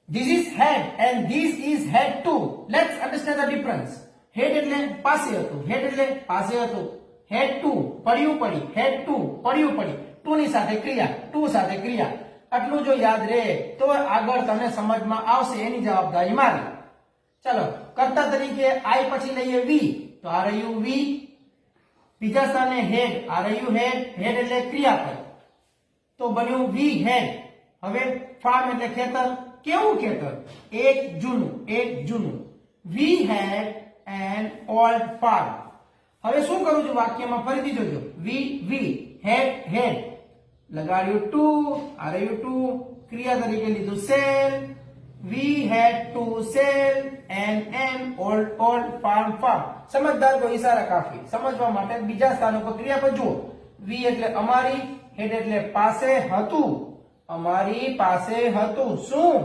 This is head and this is head too. Let's understand the difference. Head એટલે પાસે હતું, head એટલે પાસે હતું, head to પડ્યું પડી, head to પડ્યું પડી, to ની સાથે ક્રિયા, to સાથે ક્રિયા. આટલું જો યાદ રહે તો આગળ તમને સમજમાં આવશે, એની જવાબદારી મારી. ચાલો કર્તા તરીકે I પછી લઈએ V, તો આ રહ્યું V. બીજા સ્થાને head, આ રહ્યું head, head એટલે ક્રિયાપદ, તો બન્યું V head. હવે farm એટલે ખેતર. કેવું ખેતર? એક જૂનું. We had an old farm. હવે શું કરું છું વાક્યમાં ફરીથી જોજો. We had લગાડ્યું to, આ રહ્યું to, ક્રિયા તરીકે લીધું sell. We had to sell an old farm. સમજદાર કો ઈશારા કાફી. સમજવા માટે બીજા સ્થાન ઉપર ક્રિયાપદ જુઓ. We એટલે અમારી, head એટલે પાસે હતું, અમારી પાસે હતું. શું?